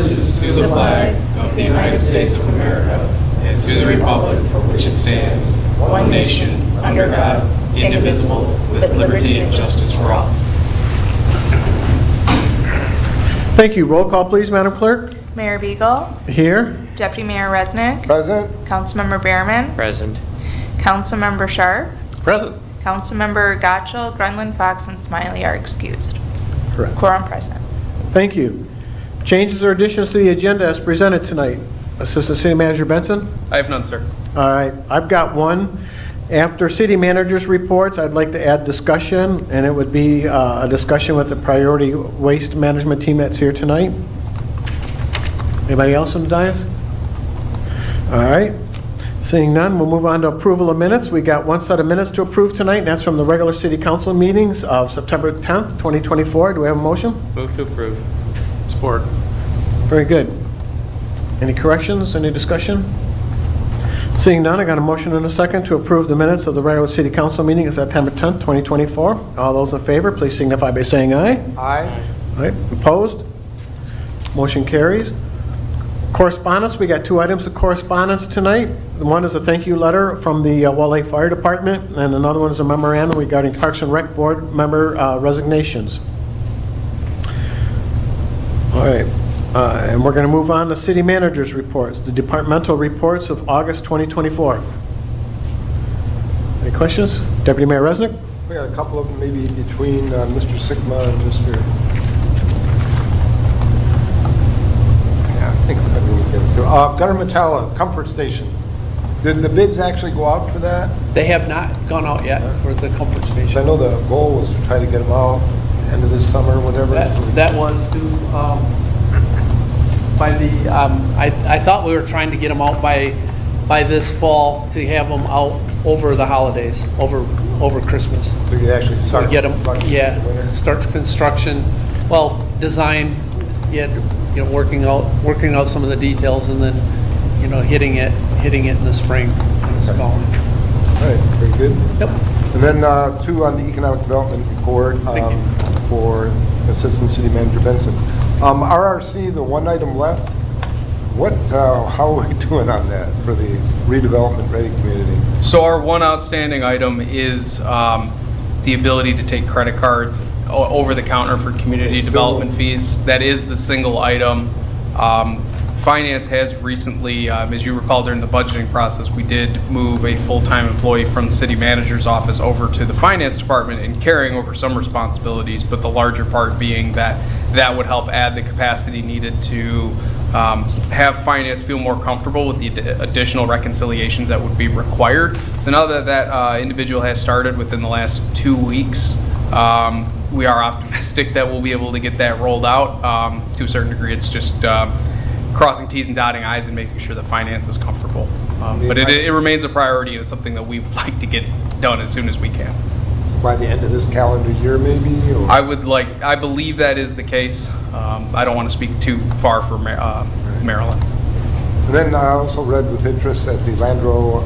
allegiance to the flag of the United States of America and to the republic for which it stands, one nation, under God, indivisible, with liberty and justice for all. Thank you. Roll call, please, Madam Clerk. Mayor Beagle, Here. Deputy Mayor Resnick, Present. Councilmember Behrman, Present. Councilmember Sharp, Present. Councilmember Gottschall, Grunland, Fox, and Smiley are excused. Correct. Quorum present. Thank you. Changes or additions to the agenda as presented tonight. Assistant City Manager Benson? I have none, sir. All right, I've got one. After city managers' reports, I'd like to add discussion, and it would be a discussion with the priority waste management team that's here tonight. Anybody else on the dais? All right. Seeing none, we'll move on to approval of minutes. We got one set of minutes to approve tonight, and that's from the regular city council meetings of September 10th, 2024. Do we have a motion? Move to approve. Support. Very good. Any corrections, any discussion? Seeing none, I got a motion and a second to approve the minutes of the regular city council meeting of September 10th, 2024. All those in favor, please signify by saying aye. Aye. All right, opposed? Motion carries. Correspondence, we got two items of correspondence tonight. One is a thank you letter from the Wall Lake Fire Department, and another one is a memorandum regarding Parks and Rec Board member resignations. All right, and we're going to move on to city managers' reports, the departmental reports of August 2024. Any questions? Deputy Mayor Resnick? We got a couple of them maybe between Mr. Sigma and Mr. Yeah, I think we'll get it. Gunnar Comfort Station. Did the bids actually go out for that? They have not gone out yet for the comfort 'Cause station. I know the goal was to try to get them out end of this summer, whatever. That was due by the, I thought we were trying to get them out by this fall to have them out over the holidays, over Christmas. So you actually So start. get them, construction yeah, in the winter? start construction, well, design, yeah, you know, working out some of the details and then, you know, hitting it in the spring and installing. All right, very good. Yep. And then two on the economic development report Thank you. for Assistant City Manager Benson. RRC, the one item left, how are we doing on that for the redevelopment ready community? So our one outstanding item is the ability to take credit cards over the counter for community development fees. That is the single item. Finance has recently, as you recall during the budgeting process, we did move a full-time employee from the city manager's office over to the finance department and carrying over some responsibilities, but the larger part being that would help add the capacity needed to have finance feel more comfortable with the additional reconciliations that would be required. So now that that individual has started within the last 2 weeks, we are optimistic that we'll be able to get that rolled out. To a certain degree, it's just crossing T's and dotting I's and making sure the finance is comfortable. But it remains a priority, and it's something that we would like to get done as soon as we can. By the end of this calendar year, maybe? Or? I believe that is the case. I don't want to speak too far for Maryland. And then I also read with interest that the Landro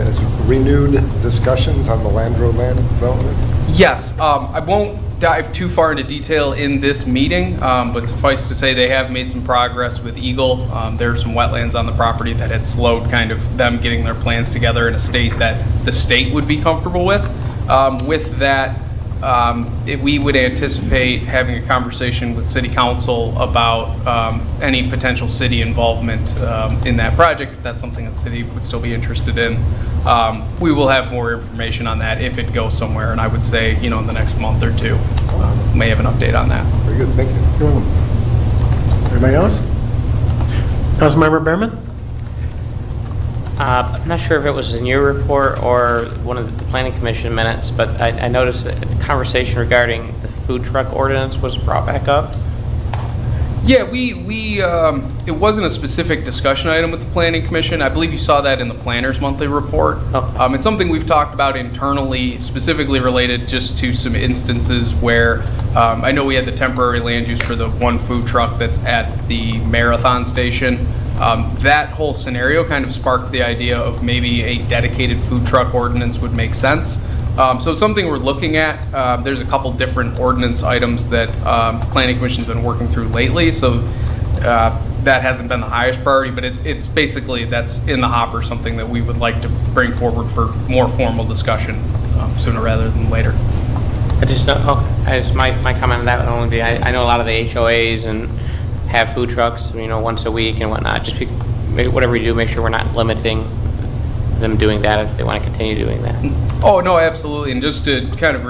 has renewed discussions on the Landro land development. Yes, I won't dive too far into detail in this meeting, but suffice to say they have made some progress with Eagle. There are some wetlands on the property that had slowed kind of them getting their plans together in a state that the state would be comfortable with. With that, we would anticipate having a conversation with City Council about any potential city involvement in that project, if that's something that the city would still be interested in. We will have more information on that if it goes somewhere, and I would say, in the next month or two, may have an update on that. Very good, thank you. Anybody else? Councilmember Behrman? I'm not sure if it was in your report or one of the planning commission minutes, but I noticed that the conversation regarding the food truck ordinance was brought back up. Yeah, it wasn't a specific discussion item with the Planning Commission. I believe you saw that in the Planner's monthly report. Oh. It's something we've talked about internally, specifically related just to some instances where I know we had the temporary land use for the one food truck that's at the Marathon station. That whole scenario kind of sparked the idea of maybe a dedicated food truck ordinance would make sense. So it's something we're looking at. There's a couple different ordinance items that Planning Commission's been working through lately. So that hasn't been the highest priority, but it's basically, that's in the hopper, something that we would like to bring forward for more formal discussion sooner rather than later. I just don't, my comment on that would only be, I know a lot of the HOAs and have food trucks, once a week and whatnot. Just whatever you do, make sure we're not limiting them doing that if they want to continue doing that. Oh, no, absolutely. And just to kind of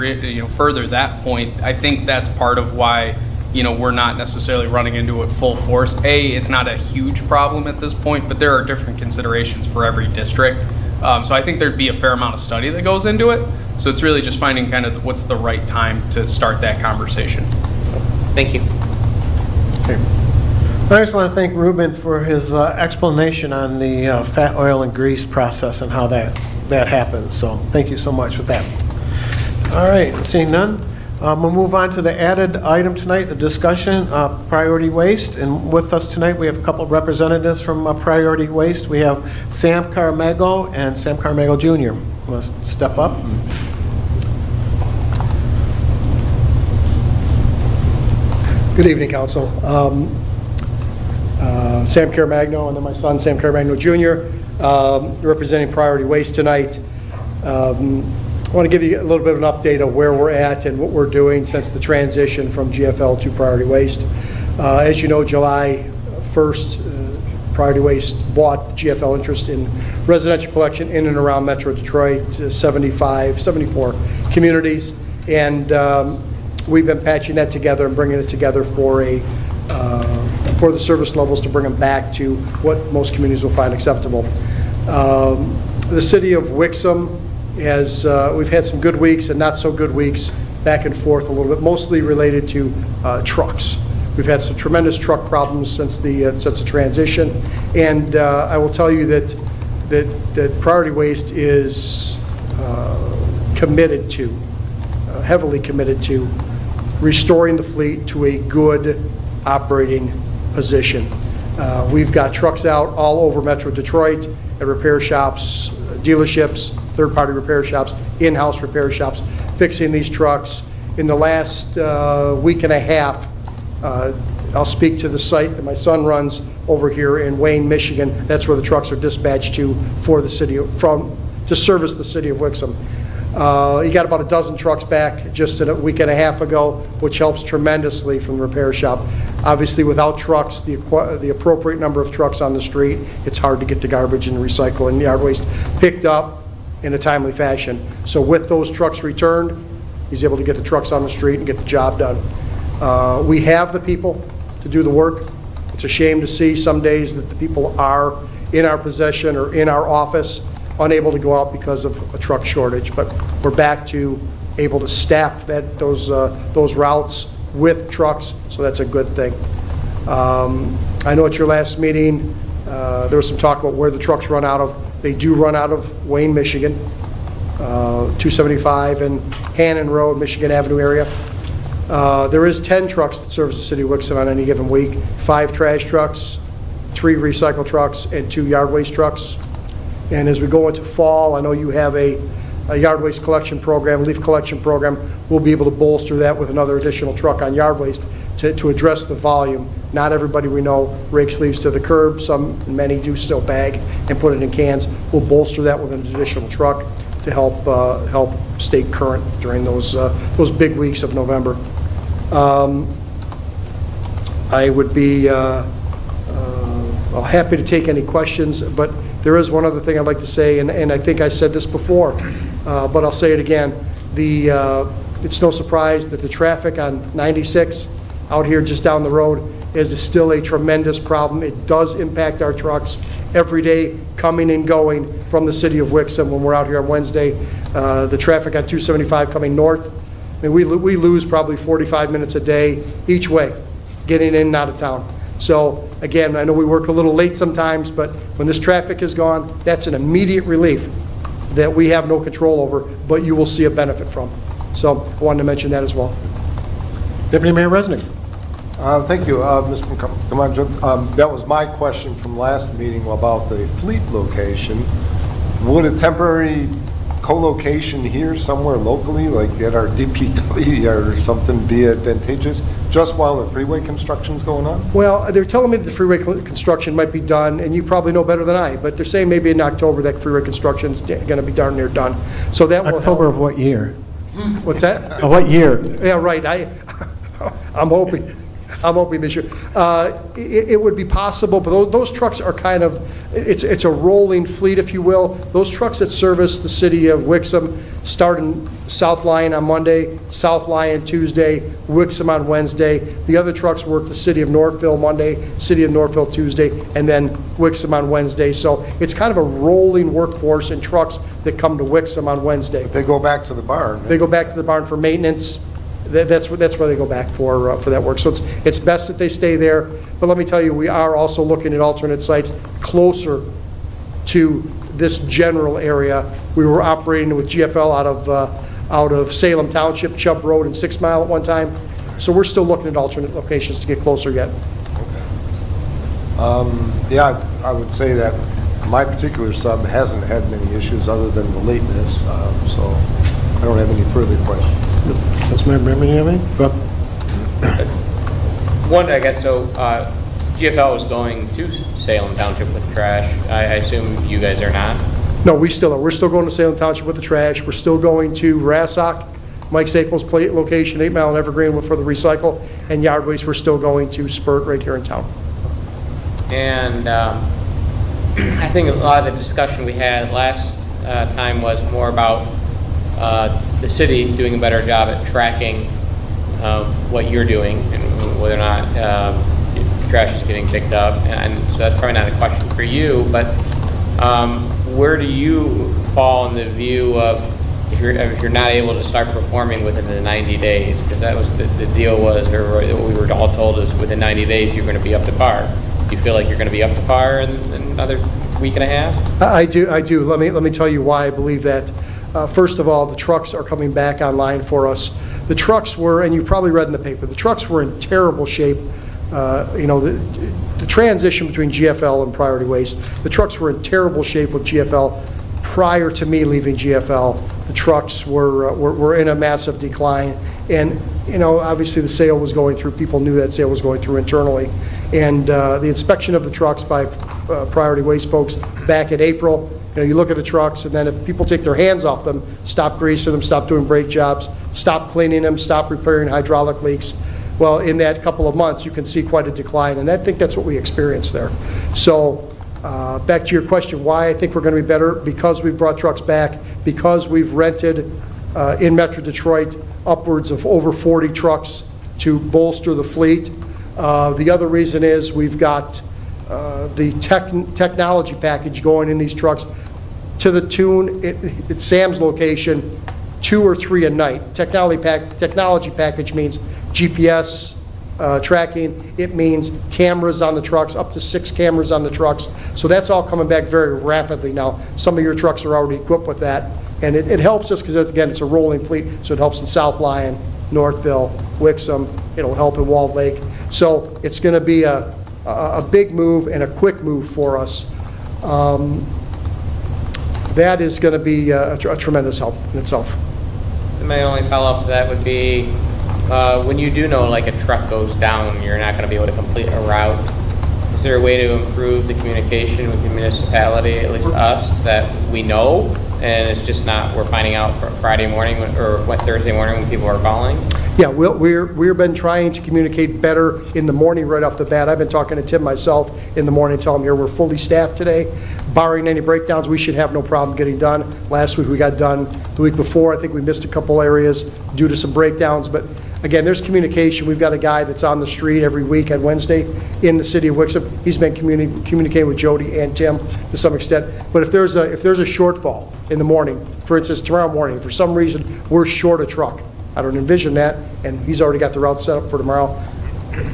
further that point, I think that's part of why, we're not necessarily running into it full force. It's not a huge problem at this point, but there are different considerations for every district. So I think there'd be a fair amount of study that goes into it. So it's really just finding kind of what's the right time to start that conversation. Thank you. I just want to thank Ruben for his explanation on the fat, oil, and grease process and how that happens. So thank you so much for that. All right, seeing none, we'll move on to the added item tonight, the discussion, priority waste. And with us tonight, we have a couple of representatives from Priority Waste. We have Sam Carmago and Sam Carmago Jr. Want to step up? Good evening, Council. Sam Carmagno, and then my son, Sam Carmagno Jr., representing Priority Waste tonight. I want to give you a little bit of an update of where we're at and what we're doing since the transition from GFL to Priority Waste. As you know, July 1st, Priority Waste bought GFL interest in residential collection in and around Metro Detroit, 74 communities, and we've been patching that together and bringing it together for the service levels to bring them back to what most communities will find acceptable. The city of Wixom we've had some good weeks and not so good weeks, back and forth a little bit, mostly related to trucks. We've had some tremendous truck problems since the transition, and I will tell you that Priority Waste is heavily committed to restoring the fleet to a good operating position. We've got trucks out all over Metro Detroit at repair shops, dealerships, third-party repair shops, in-house repair shops, fixing these trucks. In the last week and a half, I'll speak to the site that my son runs over here in Wayne, Michigan. That's where the trucks are dispatched to to service the city of Wixom. You got about a dozen trucks back just a week and a half ago, which helps tremendously from the repair shop. Obviously, without trucks, the appropriate number of trucks on the street, it's hard to get the garbage and recycle and yard waste picked up in a timely fashion. So with those trucks returned, he's able to get the trucks on the street and get the job done. We have the people to do the work. It's a shame to see some days that the people are in our possession or in our office unable to go out because of a truck shortage, but we're back to able to staff those routes with trucks, so that's a good thing. I know at your last meeting, there was some talk about where the trucks run out of. They do run out of Wayne, Michigan, 275 and Hannon Road, Michigan Avenue area. There is 10 trucks that service the city of Wixom on any given week, 5 trash trucks, 3 recycle trucks, and 2 yard waste trucks. And as we go into fall, I know you have a yard waste collection program, leaf collection program. We'll be able to bolster that with another additional truck on yard waste to address the volume. Not everybody we know rakes leaves to the curb. Many do still bag and put it in cans. We'll bolster that with an additional truck to help stay current during those big weeks of November. I would be happy to take any questions, but there is one other thing I'd like to say, and I think I said this before, but I'll say it again. It's no surprise that the traffic on 96 out here just down the road is still a tremendous problem. It does impact our trucks every day coming and going from the city of Wixom when we're out here on Wednesday. The traffic on 275 coming north, I mean, we lose probably 45 minutes a day each way getting in and out of town. So again, I know we work a little late sometimes, but when this traffic is gone, that's an immediate relief that we have no control over, but you will see a benefit from. So I wanted to mention that as well. Deputy Mayor Resnick. Thank you, Mr. Camacho. That was my question from last meeting about the fleet location. Would a temporary co-location here somewhere locally, like at our DPW or something, be advantageous, just while the freeway construction's going on? Well, they're telling me that the freeway construction might be done, and you probably know better than I, but they're saying maybe in October that freeway construction's going to be darn near done. So that will October help. of what year? What's that? What year? Yeah, right. I'm hoping this year. It would be possible, but those trucks are kind of, it's a rolling fleet, if you will. Those trucks that service the city of Wixom start in South Lyon on Monday, South Lyon Tuesday, Wixom on Wednesday. The other trucks work the city of Northville Monday, city of Northville Tuesday, and then Wixom on Wednesday. So it's kind of a rolling workforce in trucks that come to Wixom on Wednesday. They go back to the barn. They go back to the barn for maintenance. That's where they go back for that work. So it's best that they stay there. But let me tell you, we are also looking at alternate sites closer to this general area. We were operating with GFL out of Salem Township, Chubb Road, and 6 Mile at one time. So we're still looking at alternate locations to get closer yet. Yeah, I would say that my particular sub hasn't had many issues other than the lateness, so I don't have any further questions. Councilmember Brennan, you have any? Go ahead. One, I guess, so GFL was going to Salem Township with trash. I assume you guys are not? No, we still are. We're still going to Salem Township with the trash. We're still going to Rassock, Mike Sapol's location, 8 Mile and Evergreen for the recycle, and yard waste, we're still going to Spurt right here in town. And I think a lot of the discussion we had last time was more about the city doing a better job at tracking what you're doing and whether or not trash is getting picked up. And so that's probably not a question for you, but where do you fall in the view of if you're not able to start performing within the 90 days? Because that was the deal was, or what we were all told is within 90 days you're going to be up to par. Do you feel like you're going to be up to par in another week and a half? I do. Let me tell you why I believe that. First of all, the trucks are coming back online for us. The trucks were, and you probably read in the paper, the trucks were in terrible shape. The transition between GFL and Priority Waste, the trucks were in terrible shape with GFL prior to me leaving GFL. The trucks were in a massive decline, and obviously the sale was going through. People knew that sale was going through internally, and the inspection of the trucks by Priority Waste folks back in April. You look at the trucks, and then if people take their hands off them, stop greasing them, stop doing brake jobs, stop cleaning them, stop repairing hydraulic leaks, well, in that couple of months, you can see quite a decline, and I think that's what we experienced there. So back to your question, why I think we're going to be better, because we've brought trucks back, because we've rented in Metro Detroit upwards of over 40 trucks to bolster the fleet. The other reason is we've got the technology package going in these trucks to the tune, at Sam's location, 2 or 3 a night. Technology package means GPS tracking. It means cameras on the trucks, up to 6 cameras on the trucks. So that's all coming back very rapidly now. Some of your trucks are already equipped with that. And it helps us because, again, it's a rolling fleet, so it helps in South Lyon, Northville, Wixom. It'll help in Walled Lake. So it's going to be a big move and a quick move for us. That is going to be a tremendous help in itself. My only follow-up to that would be, when you do know like a truck goes down, you're not going to be able to complete a route. Is there a way to improve the communication with the municipality, at least us, that we know, and it's just not, we're finding out Friday morning or Thursday morning when people are calling? Yeah, we've been trying to communicate better in the morning right off the bat. I've been talking to Tim myself in the morning, telling him here we're fully staffed today. Barring any breakdowns, we should have no problem getting done. Last week we got done. The week before, I think we missed a couple areas due to some breakdowns. But again, there's communication. We've got a guy that's on the street every week on Wednesday in the city of Wixom. He's been communicating with Jody and Tim to some extent. But if there's a shortfall in the morning, for instance, tomorrow morning, for some reason, we're short a truck. I don't envision that, and he's already got the route set up for tomorrow.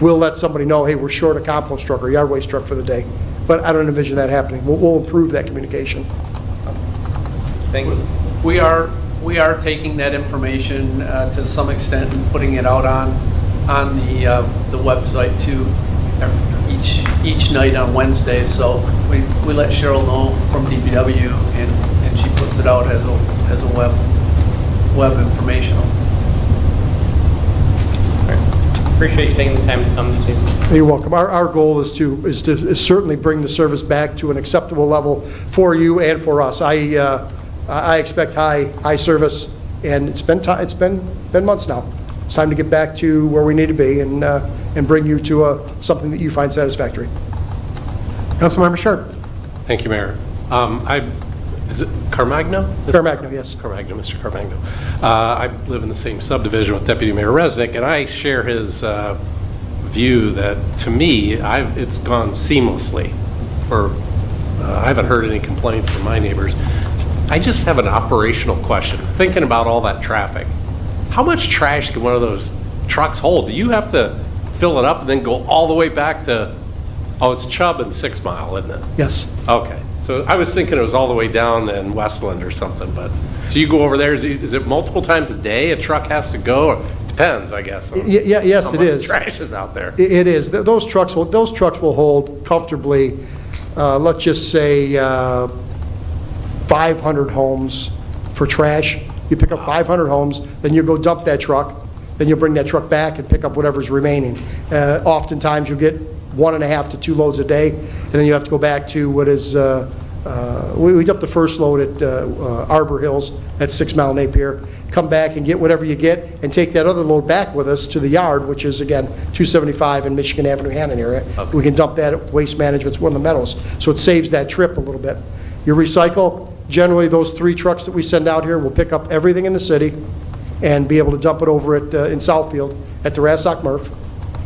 We'll let somebody know, hey, we're short a compost truck or yard waste truck for the day. But I don't envision that happening. We'll improve that communication. Thank you. We are taking that information to some extent and putting it out on the website too, each night on Wednesdays. So we let Cheryl know from DPW, and she puts it out as a web informational. Appreciate you taking the time to come this evening. You're welcome. Our goal is to certainly bring the service back to an acceptable level for you and for us. I expect high service, and it's been months now. It's time to get back to where we need to be and bring you to something that you find satisfactory. Councilmember Sharp. Thank you, Mayor. Is it Carmagno? Carmagno, yes. Carmagno, Mr. Carmagno. I live in the same subdivision with Deputy Mayor Resnick, and I share his view that, to me, it's gone seamlessly. I haven't heard any complaints from my neighbors. I just have an operational question. Thinking about all that traffic, how much trash can one of those trucks hold? Do you have to fill it up and then go all the way back to, it's Chubb and 6 Mile, isn't it? Yes. Okay, so I was thinking it was all the way down in Westland or something, but, so you go over there, is it multiple times a day a truck has to go? Or depends, I guess. on Yes, how it much is. trash is out there. It is. Those trucks will hold comfortably, let's just say, 500 homes for trash. You pick up 500 homes, then you go dump that truck, then you'll bring that truck back and pick up whatever's remaining. Oftentimes, you'll get 1.5 to 2 loads a day, and then you have to go back to what is, we dumped the first load at Arbor Hills at 6 Mile Napier, come back and get whatever you get, and take that other load back with us to the yard, which is, again, 275 in Michigan Avenue, Hannon area. Okay. We can dump that at Waste Management's Woodland Meadows, so it saves that trip a little bit. You recycle, generally, those 3 trucks that we send out here will pick up everything in the city and be able to dump it over in Southfield at the Rassock MRF.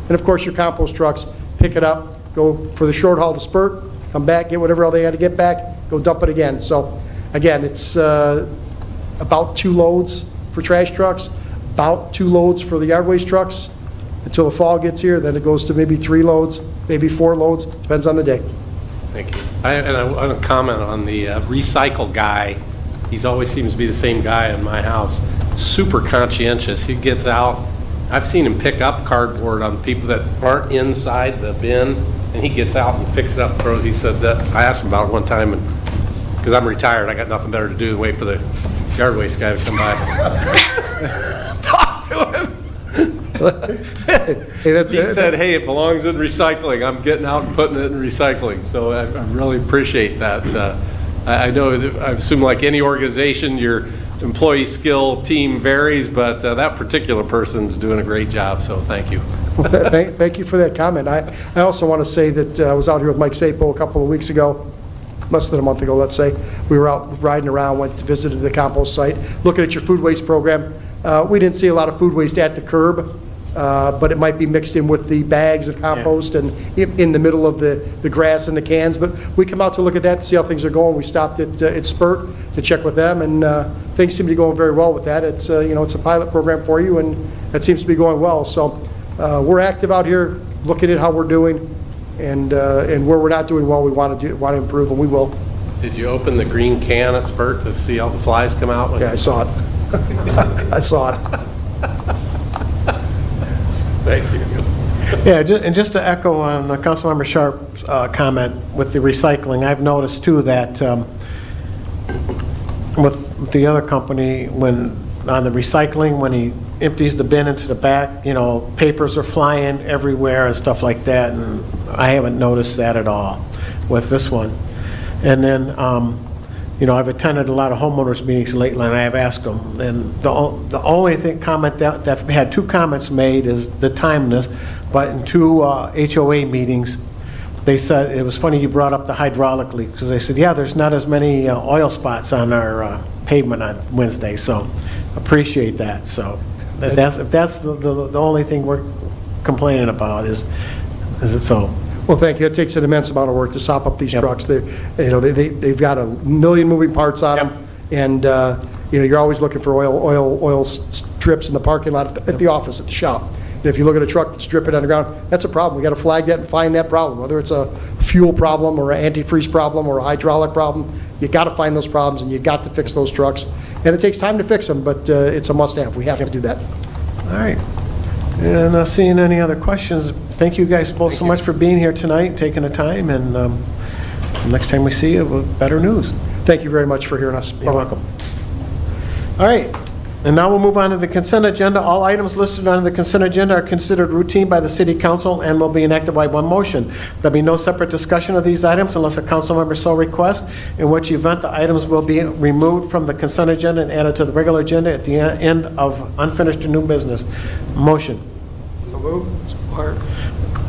And of course, your compost trucks, pick it up, go for the short haul to Spurt, come back, get whatever they had to get back, go dump it again. So again, it's about 2 loads for trash trucks, about 2 loads for the yard waste trucks until the fall gets here. Then it goes to maybe 3 loads, maybe 4 loads, depends on the day. Thank you. I want to comment on the recycle guy. He always seems to be the same guy in my house. Super conscientious. He gets out. I've seen him pick up cardboard on people that aren't inside the bin, and he gets out and picks it up and throws. He said that, I asked him about it one time, and because I'm retired, I got nothing better to do than wait for the yard waste guy to come by. Talk to him. He said, hey, it belongs in recycling. I'm getting out and putting it in recycling. So I really appreciate that. I know, I assume like any organization, your employee skill team varies, but that particular person's doing a great job, so thank you. Thank you for that comment. I also want to say that I was out here with Mike Sapo a couple of weeks ago, less than a month ago, let's say. We were out riding around, went to visit the compost site, looking at your food waste program. We didn't see a lot of food waste at the curb, but it might be mixed in with the bags of compost and in the middle of the grass and the cans. But we come out to look at that, to see how things are going. We stopped at Spurt to check with them, and things seem to be going very well with that. It's it's a pilot program for you, and that seems to be going well. So we're active out here, looking at how we're doing, and where we're not doing well, we want to improve, and we will. Did you open the green can at Spurt to see how the flies come out? Yeah, I saw it. I saw it. Thank you. Yeah, and just to echo on Councilmember Sharp's comment with the recycling, I've noticed too that with the other company, when on the recycling, when he empties the bin into the back, papers are flying everywhere and stuff like that, and I haven't noticed that at all with this one. And then, I've attended a lot of homeowners meetings lately, and I have asked them, and the only comment that had 2 comments made is the timeliness, but in 2 HOA meetings, they said, it was funny you brought up the hydraulic leak, because they said, yeah, there's not as many oil spots on our pavement on Wednesday, so appreciate that. So if that's the only thing we're complaining about is it so. Well, thank you. It takes an immense amount of work to sop up these trucks. They've got a million moving parts on them, and you're always looking for oil strips in the parking lot, at the office, at the shop. And if you look at a truck that's dripping on the ground, that's a problem. We got to flag that and find that problem, whether it's a fuel problem or an antifreeze problem or a hydraulic problem. You got to find those problems, and you got to fix those trucks. And it takes time to fix them, but it's a must-have. We have to do that. All right. And not seeing any other questions, thank you guys both so much for being here tonight, taking the time, and next time we see you, better news. Thank you very much for hearing us. You're welcome. All right, and now we'll move on to the consent agenda. All items listed on the consent agenda are considered routine by the city council and will be enacted by one motion. There'll be no separate discussion of these items unless a council member so requests, in which event the items will be removed from the consent agenda and added to the regular agenda at the end of unfinished or new business. Motion. So moved. Support.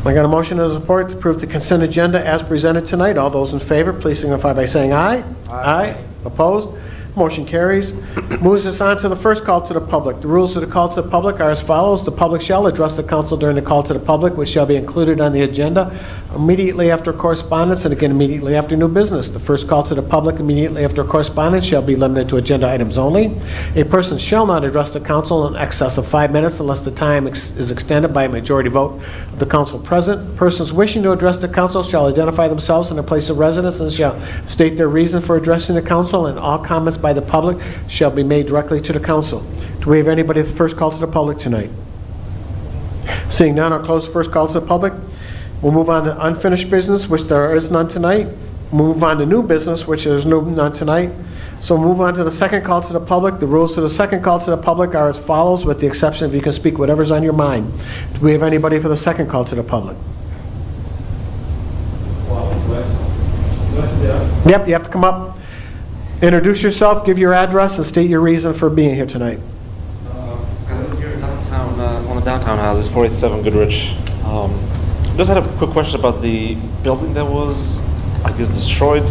I got a motion and a support to approve the consent agenda as presented tonight. All those in favor, please signify by saying aye. Aye. Opposed? Motion carries. Moves us on to the first call to the public. The rules of the call to the public are as follows. The public shall address the council during the call to the public, which shall be included on the agenda immediately after correspondence and again immediately after new business. The first call to the public immediately after correspondence shall be limited to agenda items only. A person shall not address the council in excess of 5 minutes unless the time is extended by a majority vote of the council present. Persons wishing to address the council shall identify themselves and their place of residence and shall state their reason for addressing the council, and all comments by the public shall be made directly to the council. Do we have anybody at the first call to the public tonight? Seeing none, I'll close the first call to the public. We'll move on to unfinished business, which there is none tonight. Move on to new business, which there's none tonight. So move on to the second call to the public. The rules to the second call to the public are as follows, with the exception of you can speak whatever's on your mind. Do we have anybody for the second call to the public? Yep, you have to come up. Introduce yourself, give your address, and state your reason for being here tonight. I live here downtown, on the downtown house, it's 487 Goodrich. Just had a quick question about the building that was, I guess, destroyed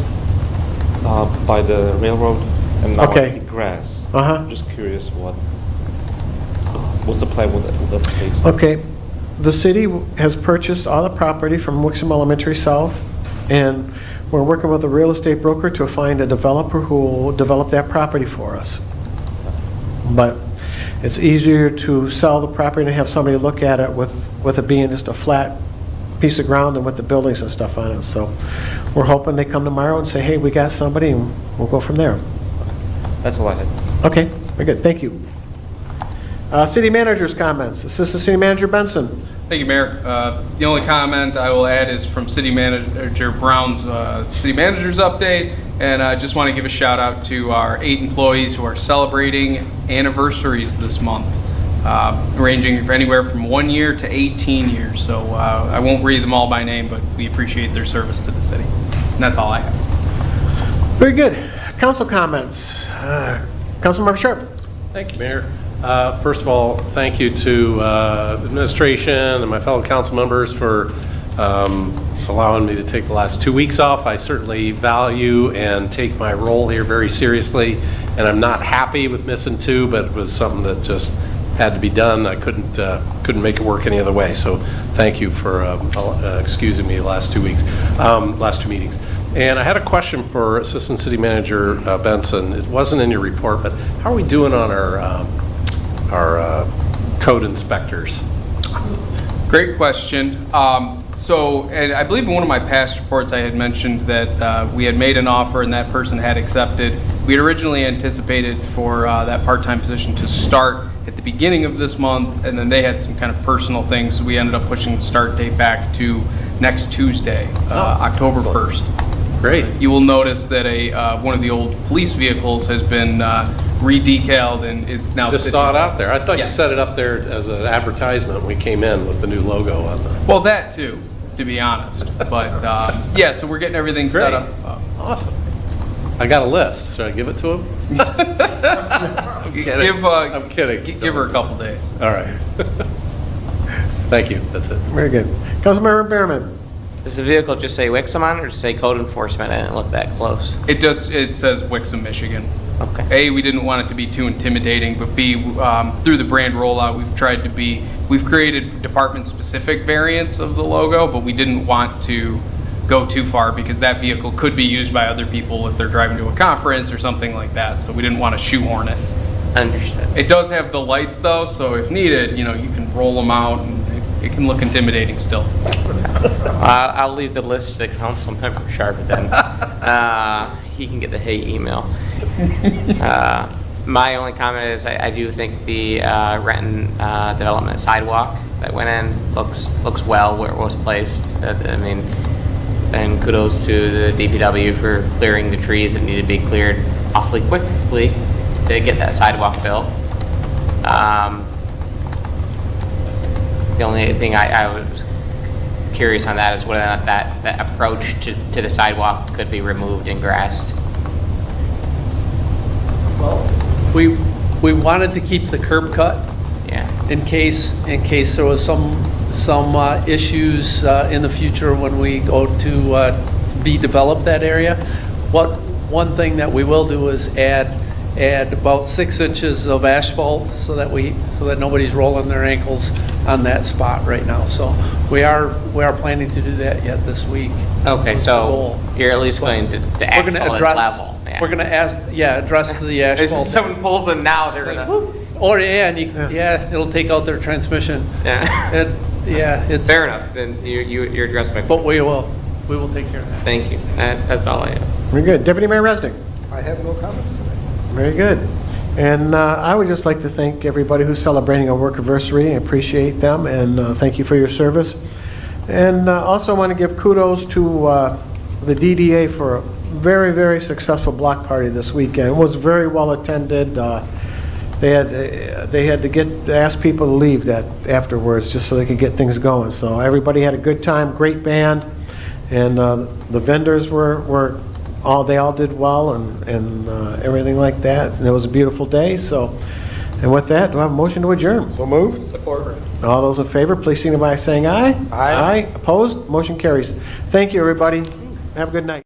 by the railroad, and now Okay. I see grass. Uh-huh. I'm just curious what's the plan with that space? Okay, the city has purchased all the property from Wixom Elementary South, and we're working with a real estate broker to find a developer who will develop that property for us. But it's easier to sell the property and have somebody look at it with it being just a flat piece of ground and with the buildings and stuff on it. So we're hoping they come tomorrow and say, hey, we got somebody, and we'll go from there. That's all I had. Okay, very good, thank you. City manager's comments. Assistant City Manager Benson. Thank you, Mayor. The only comment I will add is from City Manager Brown's City Manager's update, and I just want to give a shout out to our 8 employees who are celebrating anniversaries this month, ranging from anywhere from 1 year to 18 years. So I won't read them all by name, but we appreciate their service to the city. And that's all I have. Very good. Council comments. Councilmember Sharp. Thank you, Mayor. First of all, thank you to administration and my fellow council members for allowing me to take the last 2 weeks off. I certainly value and take my role here very seriously, and I'm not happy with missing 2, but it was something that just had to be done. I couldn't make it work any other way. So thank you for excusing me the last 2 weeks, last 2 meetings. And I had a question for Assistant City Manager Benson. It wasn't in your report, but how are we doing on our code inspectors? Great question. And I believe in one of my past reports I had mentioned that we had made an offer and that person had accepted. We had originally anticipated for that part-time position to start at the beginning of this month, and then they had some kind of personal things, so we ended up pushing the start date back to next Tuesday, October 1st. Great. You will notice that one of the old police vehicles has been re-decaled and is now Just sitting- saw it out there. I thought you Yes. set it up there as an advertisement when we came in with the new logo on the... Well, that too, to be honest. But yeah, so we're getting everything set Great. up. Awesome. I got a list. Should I give it to him? I'm kidding. Give her a couple days. All right. Thank you. That's it. Very good. Councilmember Behrman. Does the vehicle just say Wixom on it, or just say code enforcement? I didn't look that close. It says Wixom, Michigan. Okay. A, we didn't want it to be too intimidating, but B, through the brand rollout, we've created department-specific variants of the logo, but we didn't want to go too far because that vehicle could be used by other people if they're driving to a conference or something like that, so we didn't want to shoehorn it. Understood. It does have the lights though, so if needed, you can roll them out and it can look intimidating still. I'll leave the list to Councilmember Sharp then. He can get the hate email. My only comment is I do think the Renton development sidewalk that went in looks well where it was placed. I mean, And kudos to the DPW for clearing the trees that need to be cleared awfully quickly to get that sidewalk built. The only thing I was curious on that is whether or not that approach to the sidewalk could be removed and grassed. We wanted to keep the curb cut Yeah. in case there was some issues in the future when we go to redevelop that area. One thing that we will do is add about 6 inches of asphalt so that nobody's rolling their ankles on that spot right now. So we are planning to do that yet this week. Okay, That's the so goal. you're at least going to We're going to asphalt it address, level. Yeah. we're going to address the If asphalt. someone pulls them now, they're gonna. Or, and it'll take out their transmission. Yeah. It's, Fair enough. Then you're addressing my. but we will take care of that. Thank you. That's all I have. Very good. Deputy Mayor Resnick. I have no comments tonight. Very good. And I would just like to thank everybody who's celebrating our work anniversary. I appreciate them, and thank you for your service. And also want to give kudos to the DDA for a very, very successful block party this weekend. It was very well attended. They had to ask people to leave that afterwards just so they could get things going. So everybody had a good time, great band, and the vendors they all did well and everything like that. And it was a beautiful day. So, and with that, do I have a motion to adjourn? So moved? Support. All those in favor, please signify by saying aye. Aye. Opposed? Motion carries. Thank you, everybody. Have a good night.